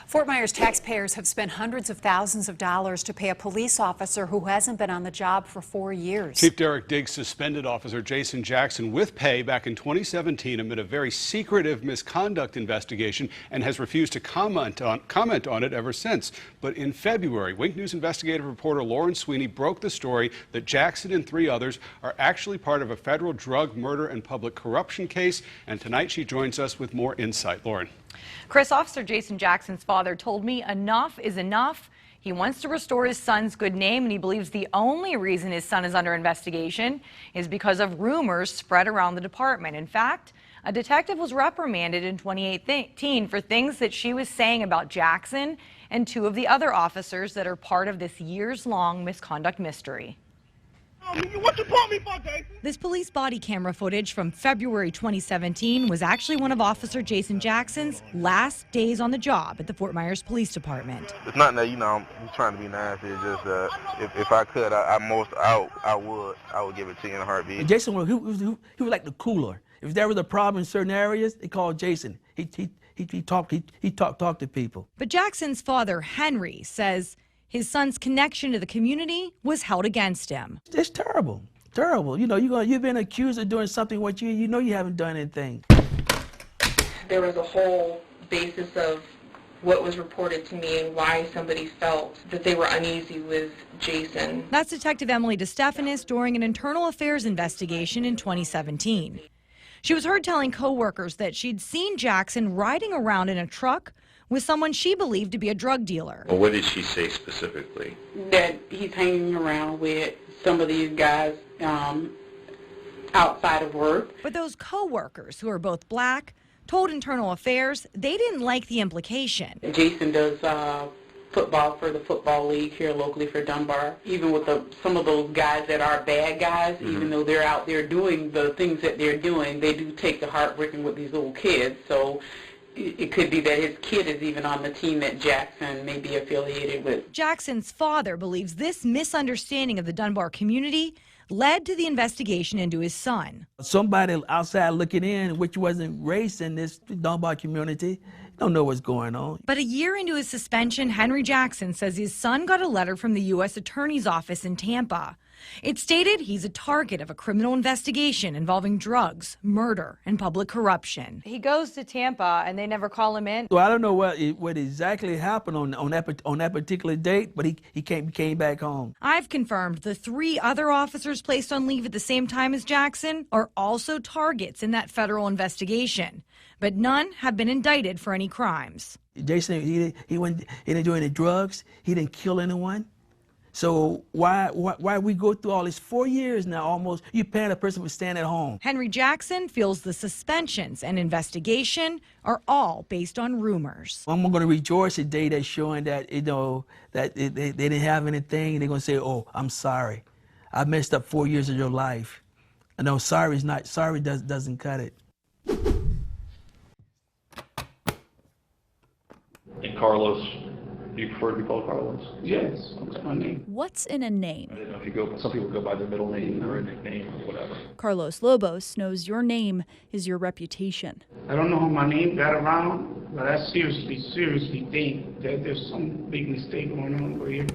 Fort Myers taxpayers have spent hundreds of thousands of dollars to pay a police officer who hasn't been on the job for 4 years. Chief Derek Diggs suspended Officer Jason Jackson with pay back in 2017 amid a very secretive misconduct investigation and has refused to comment on it ever since. But in February, Wink News investigative reporter Lauren Sweeney broke the story that Jackson and 3 others are actually part of a federal drug, murder, and public corruption case. And tonight she joins us with more insight. Lauren. Chris, Officer Jason Jackson's father told me enough is enough. He wants to restore his son's good name, and he believes the only reason his son is under investigation is because of rumors spread around the department. In fact, a detective was reprimanded in 2018 for things that she was saying about Jackson and 2 of the other officers that are part of this years-long misconduct mystery. What you brought me for, Jason? This police body camera footage from February 2017 was actually one of Officer Jason Jackson's last days on the job at the Fort Myers Police Department. It's not that, I'm trying to be nice. It's just if I could, I would give it to you in a heartbeat. Jason, he was like the cooler. If there was a problem in certain areas, they called Jason. He talked to people. But Jackson's father, Henry, says his son's connection to the community was held against him. It's terrible, terrible. You've been accused of doing something what you know you haven't done anything. There was a whole basis of what was reported to me and why somebody felt that they were uneasy with Jason. That's Detective Emily DeStephanis during an internal affairs investigation in 2017. She was heard telling co-workers that she'd seen Jackson riding around in a truck with someone she believed to be a drug dealer. Well, what did she say specifically? That he's hanging around with some of these guys outside of work. But those co-workers, who are both black, told Internal Affairs they didn't like the implication. Jason does football for the football league here locally for Dunbar. Even with some of those guys that are bad guys, even though they're out there doing the things that they're doing, they do take the heart working with these little kids. So it could be that his kid is even on the team that Jackson may be affiliated with. Jackson's father believes this misunderstanding of the Dunbar community led to the investigation into his son. Somebody outside looking in, which wasn't raised in this Dunbar community, don't know what's going on. But a year into his suspension, Henry Jackson says his son got a letter from the U.S. Attorney's Office in Tampa. It stated he's a target of a criminal investigation involving drugs, murder, and public corruption. He goes to Tampa, and they never call him in. So I don't know what exactly happened on that particular date, but he came back home. I've confirmed the 3 other officers placed on leave at the same time as Jackson are also targets in that federal investigation, but none have been indicted for any crimes. Jason, he didn't do any drugs. He didn't kill anyone. So why we go through all this 4 years now almost? You paying a person for staying at home. Henry Jackson feels the suspensions and investigation are all based on rumors. I'm going to rejoice today that's showing that that they didn't have anything. They're going to say, "Oh, I'm sorry. I messed up 4 years of your life." I know sorry doesn't cut it. And Carlos, do you prefer to be called Carlos? Yes, that's my name. What's in a name? I didn't know if some people go by their middle name or a nickname or whatever. Carlos Lobos knows your name is your reputation. I don't know how my name got around, but I seriously think that there's some big mistake going on over here.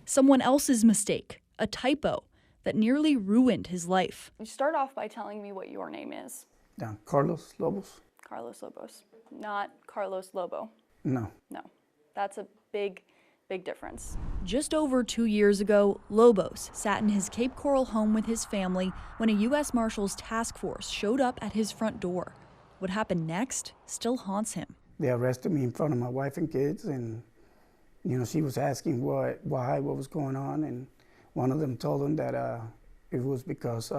Someone else's mistake, a typo that nearly ruined his life. You start off by telling me what your name is. Yeah, Carlos Lobos. Carlos Lobos, not Carlos Lobo. No. No, that's a big difference. Just over 2 years ago, Lobos sat in his Cape Coral home with his family when a U.S. Marshals task force showed up at his front door. What happened next still haunts him. They arrested me in front of my wife and kids, and she was asking what was going on, and one of them told them that it was because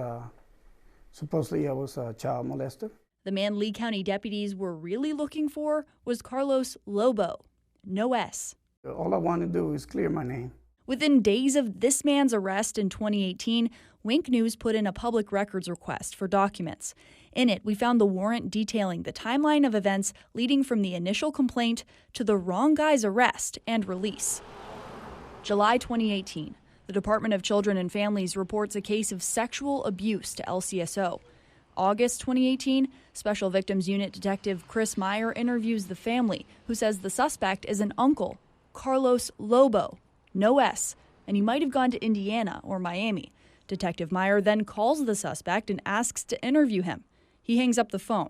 supposedly I was a child molester. The man Lee County deputies were really looking for was Carlos Lobo, no S. All I want to do is clear my name. Within days of this man's arrest in 2018, Wink News put in a public records request for documents. In it, we found the warrant detailing the timeline of events leading from the initial complaint to the wrong guy's arrest and release. July 2018, the Department of Children and Families reports a case of sexual abuse to LCSO. August 2018, Special Victims Unit Detective Chris Meyer interviews the family, who says the suspect is an uncle, Carlos Lobo, no S, and he might have gone to Indiana or Miami. Detective Meyer then calls the suspect and asks to interview him. He hangs up the phone.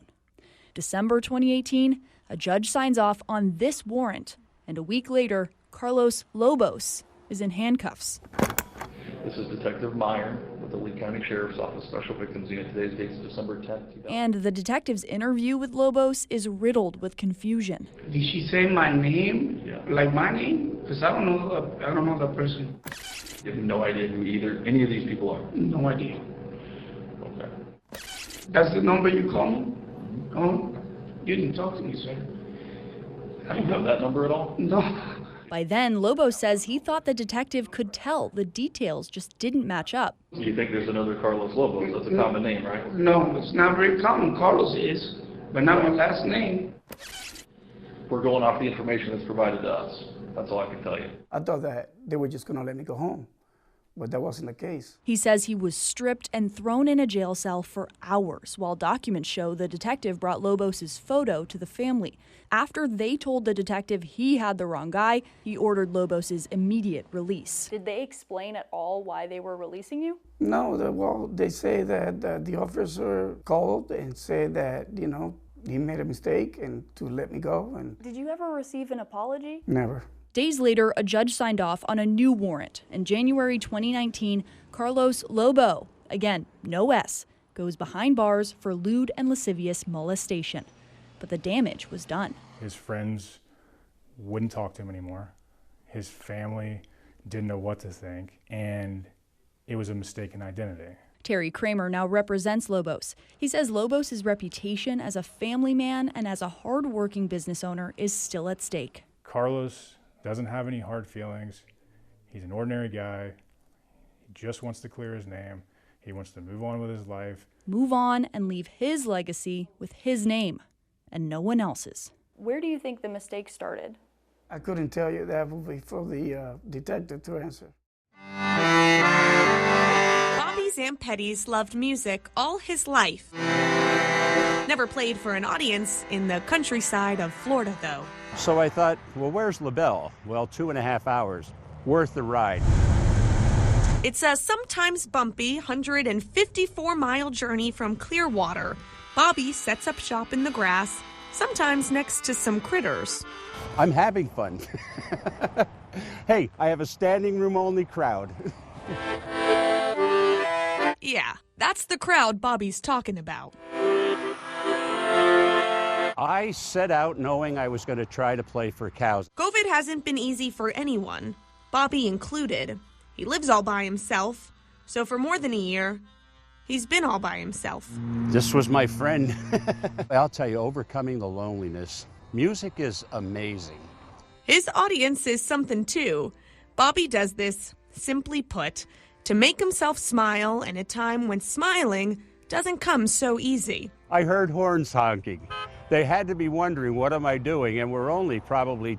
December 2018, a judge signs off on this warrant, and a week later, Carlos Lobos is in handcuffs. This is Detective Meyer with the Lee County Sheriff's Office Special Victims Unit. Today's date is December 10th. And the detective's interview with Lobos is riddled with confusion. Did she say my name? Yeah. Like my name? Because I don't know the person. You have no idea who any of these people are? No idea. Okay. That's the number you call me? Oh, you didn't talk to me, sir. You don't have that number at all? No. By then, Lobos says he thought the detective could tell the details just didn't match up. So you think there's another Carlos Lobos? That's a common name, right? No, it's not very common. Carlos is, but not my last name. We're going off the information that's provided to us. That's all I can tell you. I thought that they were just going to let me go home, but that wasn't the case. He says he was stripped and thrown in a jail cell for hours, while documents show the detective brought Lobos' photo to the family. After they told the detective he had the wrong guy, he ordered Lobos' immediate release. Did they explain at all why they were releasing you? No, they say that the officer called and said that, he made a mistake and to let me go. And Did you ever receive an apology? never. Days later, a judge signed off on a new warrant. In January 2019, Carlos Lobo, again, no S, goes behind bars for lewd and lascivious molestation. But the damage was done. His friends wouldn't talk to him anymore. His family didn't know what to think, and it was a mistaken identity. Terry Kramer now represents Lobos. He says Lobos' reputation as a family man and as a hard-working business owner is still at stake. Carlos doesn't have any hard feelings. He's an ordinary guy. He just wants to clear his name. He wants to move on with his life. Move on and leave his legacy with his name and no one else's. Where do you think the mistake started? I couldn't tell you. That would be for the detective to answer. Bobby Zampetti's loved music all his life. Never played for an audience in the countryside of Florida, though. So I thought, well, where's LaBelle? Well, 2.5 hours. Worth the ride. It's a sometimes bumpy 154-mile journey from Clearwater. Bobby sets up shop in the grass, sometimes next to some critters. I'm having fun. Hey, I have a standing room only crowd. Yeah, that's the crowd Bobby's talking about. I set out knowing I was going to try to play for cows. COVID hasn't been easy for anyone, Bobby included. He lives all by himself, so for more than a year, he's been all by himself. This was my friend. I'll tell you, overcoming the loneliness. Music is amazing. His audience is something too. Bobby does this, simply put, to make himself smile in a time when smiling doesn't come so easy. I heard horns honking. They had to be wondering, what am I doing? And we're only probably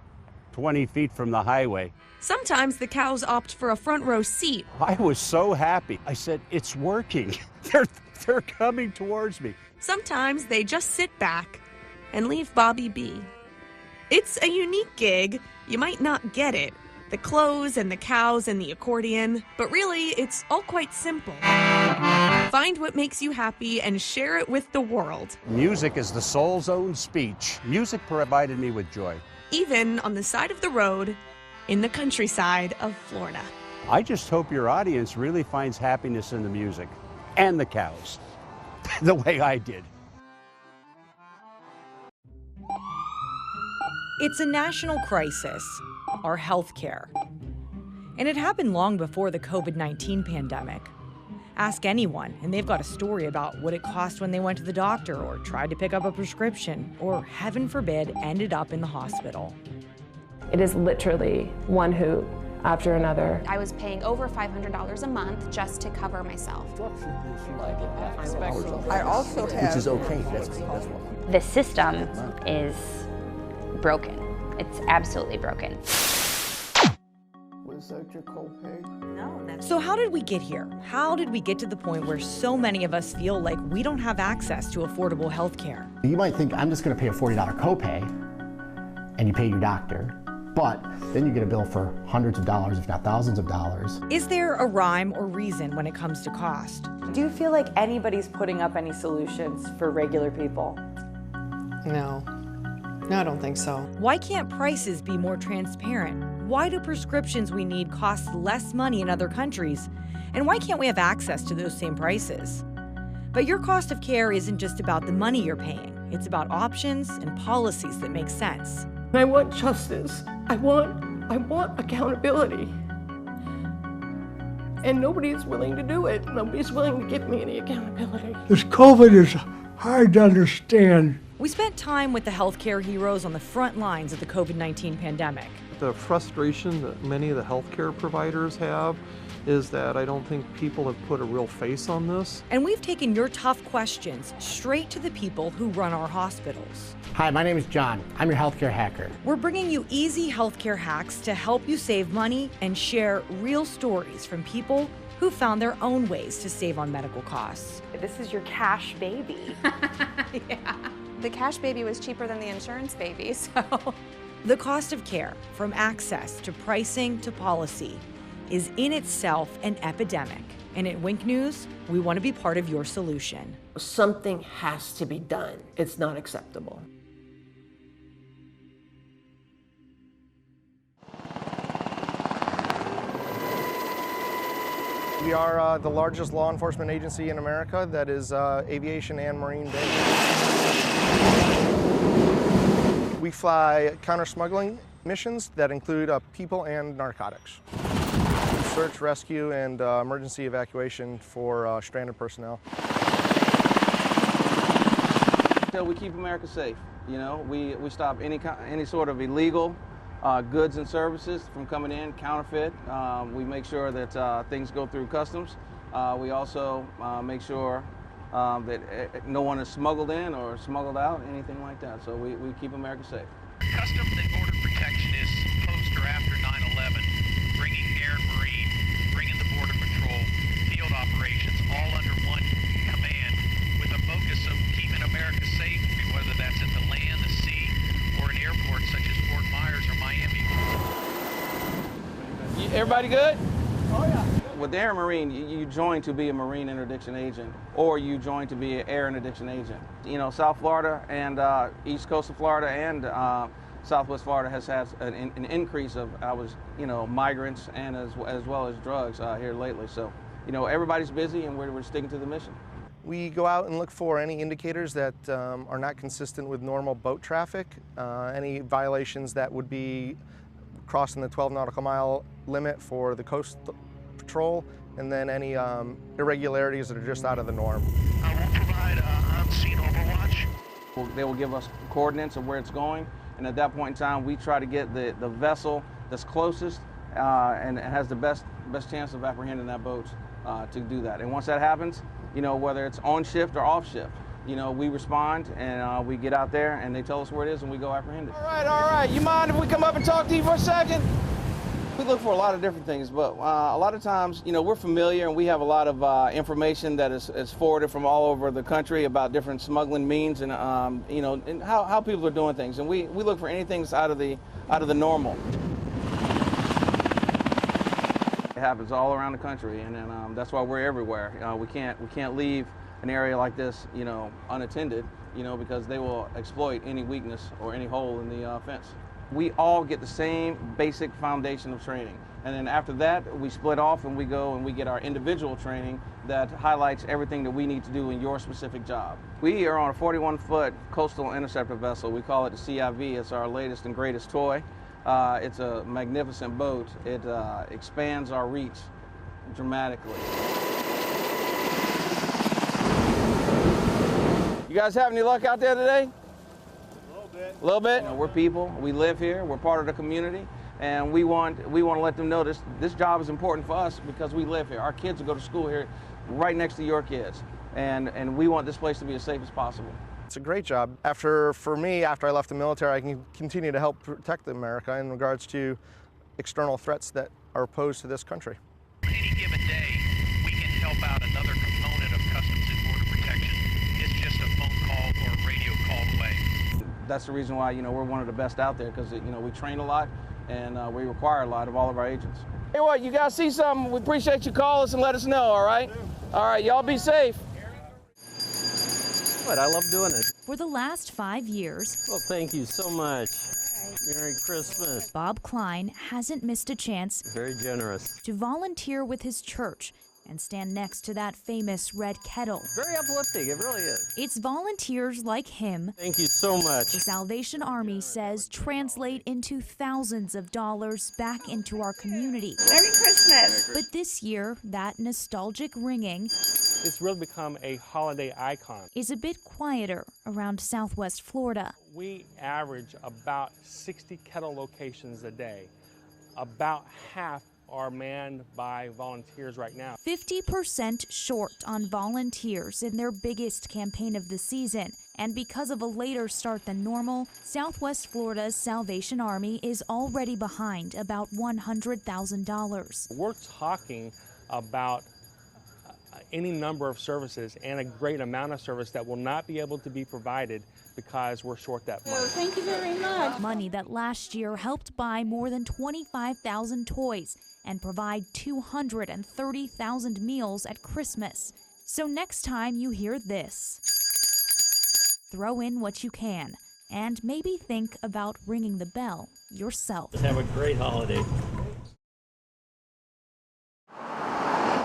20 feet from the highway. Sometimes the cows opt for a front row seat. I was so happy. I said, it's working. They're coming towards me. Sometimes they just sit back and leave Bobby be. It's a unique gig. You might not get it. The clothes and the cows and the accordion. But really, it's all quite simple. Find what makes you happy and share it with the world. Music is the soul's own speech. Music provided me with joy. Even on the side of the road in the countryside of Florida. I just hope your audience really finds happiness in the music and the cows, the way I did. It's a national crisis, our health care. And it happened long before the COVID-19 pandemic. Ask anyone, and they've got a story about what it cost when they went to the doctor or tried to pick up a prescription, or heaven forbid, ended up in the hospital. It is literally one hoot after another. I was paying over $500 a month just to cover myself. I also have... Which is okay. That's the system is broken. It's absolutely broken. Was affect your copay. So how did we get here? How did we get to the point where so many of us feel like we don't have access to affordable health care? You might think, I'm just going to pay a $40 copay, and you pay your doctor, but then you get a bill for hundreds of dollars, if not thousands of dollars. Is there a rhyme or reason when it comes to cost? Do you feel like anybody's putting up any solutions for regular people? No. No, I don't think so. Why can't prices be more transparent? Why do prescriptions we need cost less money in other countries? And why can't we have access to those same prices? But your cost of care isn't just about the money you're paying. It's about options and policies that make sense. I want justice. I want accountability. And nobody is willing to do it. Nobody's willing to give me any accountability. This COVID is hard to understand. We spent time with the healthcare heroes on the front lines of the COVID-19 pandemic. The frustration that many of the healthcare providers have is that I don't think people have put a real face on this. And we've taken your tough questions straight to the people who run our hospitals. Hi, my name is John. I'm your healthcare hacker. We're bringing you easy healthcare hacks to help you save money and share real stories from people who found their own ways to save on medical costs. This is your cash baby. Yeah. The cash baby was cheaper than the insurance baby, so. The cost of care, from access to pricing to policy, is in itself an epidemic. And at Wink News, we want to be part of your solution. Something has to be done. It's not acceptable. We are the largest law enforcement agency in America that is aviation and marine based. We fly counter-smuggling missions that include people and narcotics. Search, rescue, and emergency evacuation for stranded personnel. We keep America safe. You know, we stop any sort of illegal goods and services from coming in, counterfeit. We make sure that things go through customs. We also make sure that no one is smuggled in or smuggled out, anything like that. So we keep America safe. Customs and Border Protection is post or after 9/11, bringing air and marine, bringing the Border Patrol, field operations, all under one command with a focus of keeping America safe, whether that's at the land, the sea, or an airport such as Fort Myers or Miami. Everybody good? Oh, yeah. With Air and Marine, you join to be a Marine interdiction agent, or you join to be an Air interdiction agent. You know, South Florida and East Coast of Florida and Southwest Florida has had an increase of, migrants and as well as drugs here lately. So, you know, everybody's busy and we're sticking to the mission. We go out and look for any indicators that are not consistent with normal boat traffic, any violations that would be crossing the 12 nautical mile limit for the Coast Patrol, and then any irregularities that are just out of the norm. I will provide on-scene overwatch. They will give us coordinates of where it's going, and at that point in time, we try to get the vessel that's closest and has the best chance of apprehending that boat to do that. And once that happens, you know, whether it's on shift or off shift, you know, we respond and we get out there and they tell us where it is and we go apprehend it. All right. You mind if we come up and talk to you for a second? We look for a lot of different things, but a lot of times, you know, we're familiar and we have a lot of information that is forwarded from all over the country about different smuggling means and, you know, and how people are doing things. And we look for anything that's out of the normal. It happens all around the country, and then, that's why we're everywhere. We can't leave an area like this, you know, unattended, you know, because they will exploit any weakness or any hole in the fence. We all get the same basic foundation of training, and then after that we split off and we go and we get our individual training that highlights everything that we need to do in your specific job. We are on a 41-foot coastal interceptor vessel. We call it the CIV. It's our latest and greatest toy. It's a magnificent boat. It expands our reach dramatically. You guys have any luck out there today? A little bit. You know, we're people. We live here. We're part of the community, and we want to let them know this job is important for us because we live here. Our kids will go to school here, right next to your kids, and we want this place to be as safe as possible. It's a great job. For me, after I left the military, I can continue to help protect America in regards to external threats that are opposed to this country. Any given day, we can help out another component of Customs and Border Protection. It's just a phone call or a radio call away. That's the reason why, we're one of the best out there, because, we train a lot and we require a lot of all of our agents. Hey, what, you guys see something, we appreciate you call us and let us know, all right? All right, y'all be safe. But I love doing it. For the last 5 years, Well, thank you so much. Merry Christmas. Bob Klein hasn't missed a chance Very generous. to volunteer with his church and stand next to that famous red kettle. Very uplifting, it really is. It's volunteers like him Thank you so much. the Salvation Army says translate into thousands of dollars back into our community. Merry Christmas! But this year, that nostalgic ringing It's really become a holiday icon. is a bit quieter around Southwest Florida. We average about 60 kettle locations a day. About half are manned by volunteers right now. 50% short on volunteers in their biggest campaign of the season. And because of a later start than normal, Southwest Florida's Salvation Army is already behind about $100,000. We're talking about any number of services and a great amount of service that will not be able to be provided because we're short that money. Thank you very much. Money that last year helped buy more than 25,000 toys and provide 230,000 meals at Christmas. So next time you hear this, throw in what you can and maybe think about ringing the bell yourself. Have a great holiday.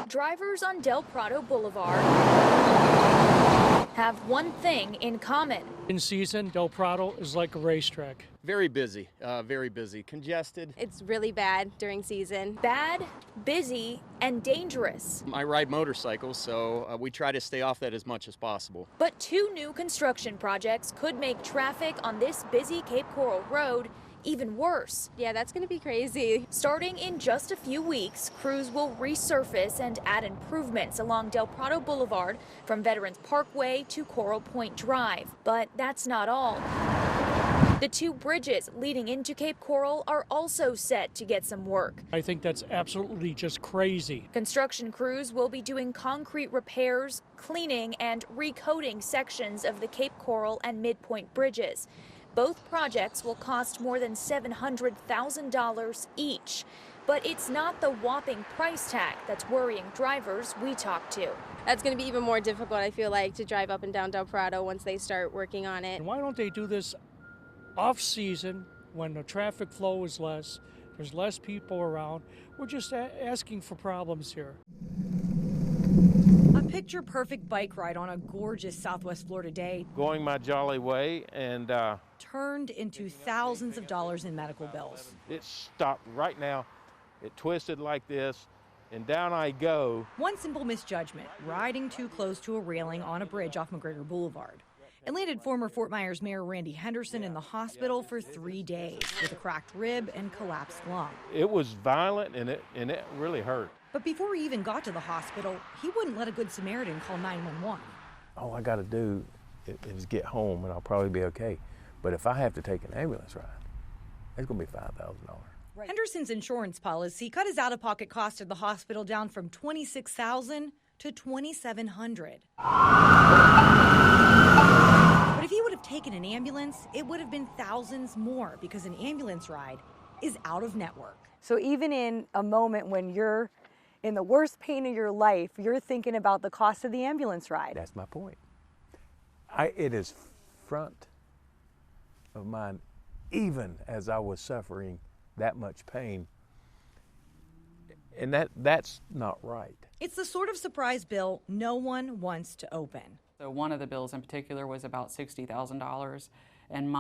Drivers on Del Prado Boulevard have one thing in common. In season, Del Prado is like a racetrack. Very busy, congested. It's really bad during season. Bad, busy, and dangerous. I ride motorcycles, so we try to stay off that as much as possible. But 2 new construction projects could make traffic on this busy Cape Coral Road even worse. Yeah, that's gonna be crazy. Starting in just a few weeks, crews will resurface and add improvements along Del Prado Boulevard from Veterans Parkway to Coral Point Drive. But that's not all. The 2 bridges leading into Cape Coral are also set to get some work. I think that's absolutely just crazy. Construction crews will be doing concrete repairs, cleaning, and recoating sections of the Cape Coral and Midpoint bridges. Both projects will cost more than $700,000 each. But it's not the whopping price tag that's worrying drivers we talked to. That's going to be even more difficult, I feel like, to drive up and down Del Prado once they start working on it. And why don't they do this off-season when the traffic flow is less, there's less people around? We're just asking for problems here. A picture-perfect bike ride on a gorgeous Southwest Florida day Going my jolly way, and turned into thousands of dollars in medical bills. it stopped right now. It twisted like this, and down I go. One simple misjudgment, riding too close to a railing on a bridge off McGregor Boulevard. It landed former Fort Myers Mayor Randy Henderson in the hospital for 3 days with a cracked rib and collapsed lung. It was violent, and it really hurt. But before he even got to the hospital, he wouldn't let a good Samaritan call 911. All I got to do is get home, and I'll probably be okay. But if I have to take an ambulance ride, it's going to be $5,000. Henderson's insurance policy cut his out-of-pocket cost at the hospital down from $26,000 to $2,700. But if he would have taken an ambulance, it would have been thousands more because an ambulance ride is out of network. So even in a moment when you're in the worst pain of your life, you're thinking about the cost of the ambulance ride. That's my point. It is front of mind, even as I was suffering that much pain. And that's not right. It's the sort of surprise bill no one wants to open. So one of the bills in particular was about $60,000, and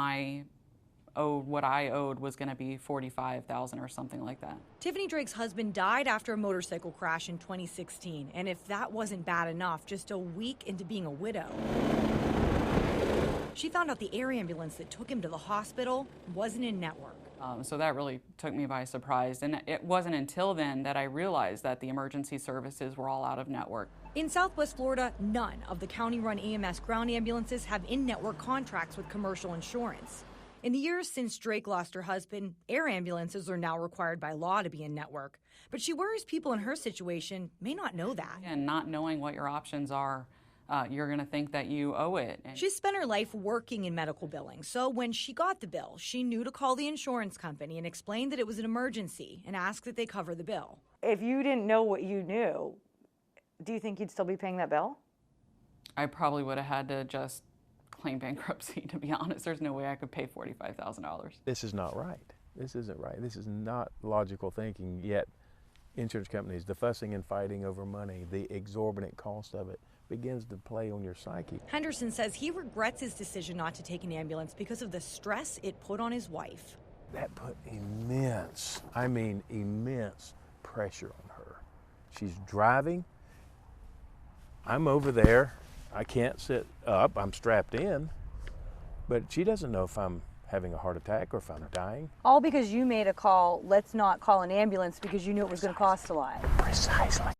what I owed was going to be $45,000 or something like that. Tiffany Drake's husband died after a motorcycle crash in 2016, and if that wasn't bad enough, just a week into being a widow, she found out the air ambulance that took him to the hospital wasn't in network. So that really took me by surprise, and it wasn't until then that I realized that the emergency services were all out of network. In Southwest Florida, none of the county-run EMS ground ambulances have in-network contracts with commercial insurance. In the years since Drake lost her husband, air ambulances are now required by law to be in network. But she worries people in her situation may not know that. And not knowing what your options are, you're going to think that you owe it. She's spent her life working in medical billing, so when she got the bill, she knew to call the insurance company and explain that it was an emergency and ask that they cover the bill. If you didn't know what you knew, do you think you'd still be paying that bill? I probably would have had to just claim bankruptcy, to be honest. There's no way I could pay $45,000. This is not right. This isn't right. This is not logical thinking, yet insurance companies, the fussing and fighting over money, the exorbitant cost of it begins to play on your psyche. Henderson says he regrets his decision not to take an ambulance because of the stress it put on his wife. That put immense, I mean immense pressure on her. She's driving. I'm over there. I can't sit up. I'm strapped in. But she doesn't know if I'm having a heart attack or if I'm dying. All because you made a call, let's not call an ambulance because you knew it was going to cost a lot. Precisely.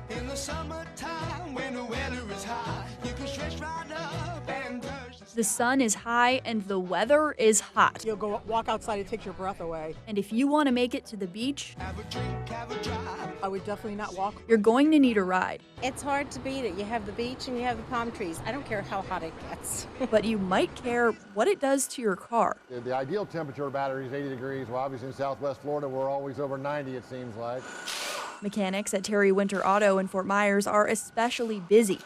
In the summertime, when the weather is high, you can stretch right up and touch. The sun is high and the weather is hot. You'll go walk outside, it takes your breath away. And if you want to make it to the beach, Have a drink, have a drive. I would definitely not walk. you're going to need a ride. It's hard to beat it. You have the beach and you have the palm trees. I don't care how hot it gets. But you might care what it does to your car. The ideal temperature of battery is 80 degrees. Well, obviously in Southwest Florida, we're always over 90, it seems like. Mechanics at Terry Winter Auto in Fort Myers are especially busy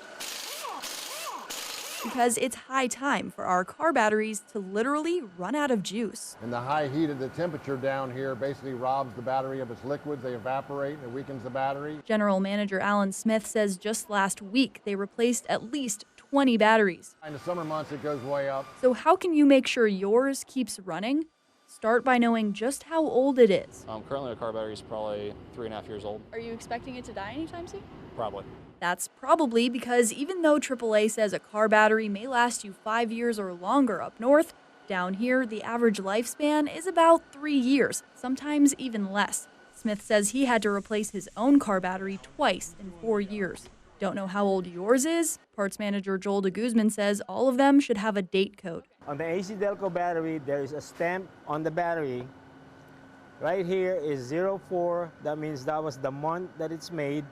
because it's high time for our car batteries to literally run out of juice. And the high heat of the temperature down here basically robs the battery of its liquids. They evaporate and it weakens the battery. General Manager Alan Smith says just last week they replaced at least 20 batteries. In the summer months, it goes way up. So how can you make sure yours keeps running? Start by knowing just how old it is. Currently, the car battery is probably 3.5 years old. Are you expecting it to die anytime soon? Probably. That's probably because even though AAA says a car battery may last you 5 years or longer up north, down here the average lifespan is about 3 years, sometimes even less. Smith says he had to replace his own car battery twice in 4 years. Don't know how old yours is? Parts manager Joel de Guzman says all of them should have a date code. On the AC Delco battery, there is a stamp on the battery. Right here is 04, that means that was the month that it's made,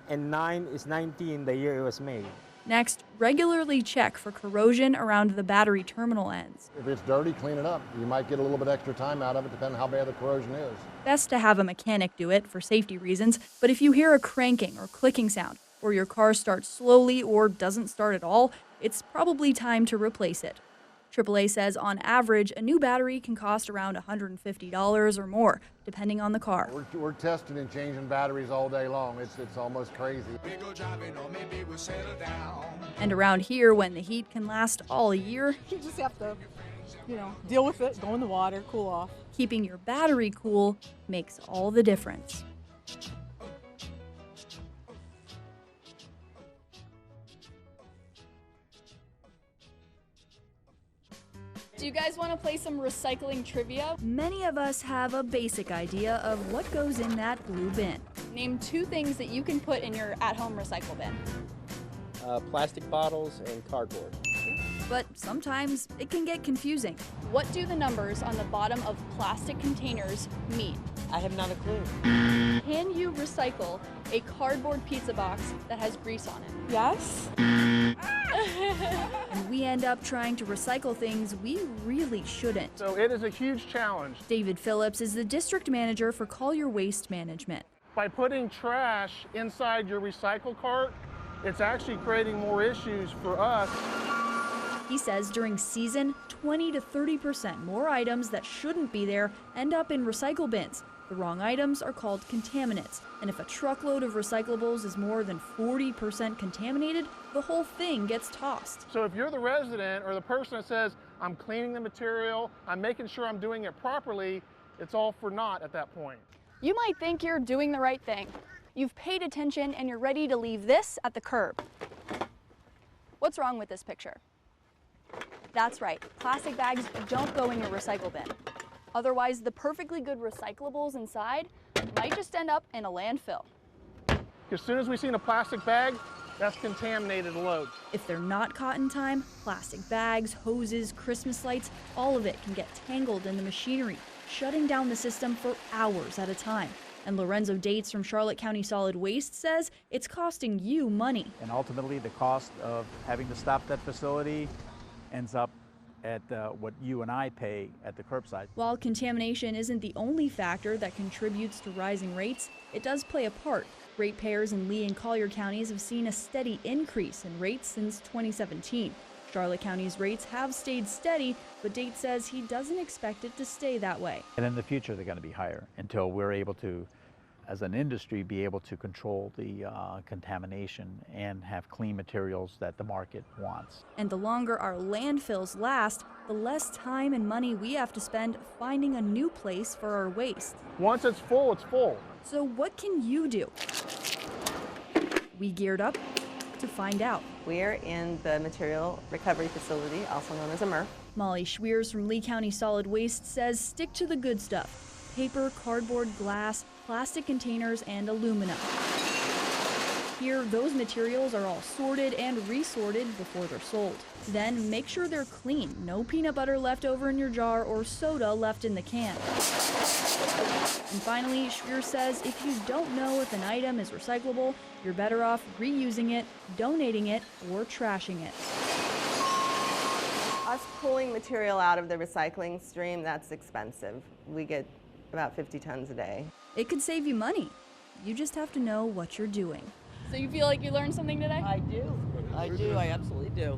and 9 is 19, the year it was made. Next, regularly check for corrosion around the battery terminal ends. If it's dirty, clean it up. You might get a little bit extra time out of it, depending on how bad the corrosion is. Best to have a mechanic do it for safety reasons, but if you hear a cranking or clicking sound, or your car starts slowly or doesn't start at all, it's probably time to replace it. AAA says on average, a new battery can cost around $150 or more, depending on the car. We're testing and changing batteries all day long. It's almost crazy. We go driving or maybe we'll settle down. And around here, when the heat can last all year, You just have to, deal with it, go in the water, cool off. keeping your battery cool makes all the difference. Do you guys want to play some recycling trivia? Many of us have a basic idea of what goes in that blue bin. Name 2 things that you can put in your at-home recycle bin. Plastic bottles and cardboard. But sometimes it can get confusing. What do the numbers on the bottom of plastic containers mean? I have not a clue. Can you recycle a cardboard pizza box that has grease on it? Yes. And we end up trying to recycle things we really shouldn't. So it is a huge challenge. David Phillips is the district manager for Call Your Waste Management. By putting trash inside your recycle cart, it's actually creating more issues for us. He says during season, 20 to 30% more items that shouldn't be there end up in recycle bins. The wrong items are called contaminants, and if a truckload of recyclables is more than 40% contaminated, the whole thing gets tossed. So if you're the resident or the person that says, I'm cleaning the material, I'm making sure I'm doing it properly, it's all for naught at that point. You might think you're doing the right thing. You've paid attention and you're ready to leave this at the curb. What's wrong with this picture? That's right, plastic bags don't go in your recycle bin. Otherwise, the perfectly good recyclables inside might just end up in a landfill. As soon as we see a plastic bag, that's contaminated load. If they're not caught in time, plastic bags, hoses, Christmas lights, all of it can get tangled in the machinery, shutting down the system for hours at a time. And Lorenzo Dates from Charlotte County Solid Waste says it's costing you money. And ultimately, the cost of having to stop that facility ends up at what you and I pay at the curbside. While contamination isn't the only factor that contributes to rising rates, it does play a part. Ratepayers in Lee and Collier counties have seen a steady increase in rates since 2017. Charlotte County's rates have stayed steady, but Date says he doesn't expect it to stay that way. And in the future, they're going to be higher until we're able to, as an industry, be able to control the contamination and have clean materials that the market wants. And the longer our landfills last, the less time and money we have to spend finding a new place for our waste. Once it's full, it's full. So what can you do? We geared up to find out. We're in the material recovery facility, also known as a MRF. Molly Schweers from Lee County Solid Waste says stick to the good stuff. Paper, cardboard, glass, plastic containers, and aluminum. Here, those materials are all sorted and resorted before they're sold. Then make sure they're clean. No peanut butter left over in your jar or soda left in the can. And finally, Schweer says if you don't know if an item is recyclable, you're better off reusing it, donating it, or trashing it. Us pulling material out of the recycling stream, that's expensive. We get about 50 tons a day. It could save you money. You just have to know what you're doing. So you feel like you learned something today? I do. I absolutely do.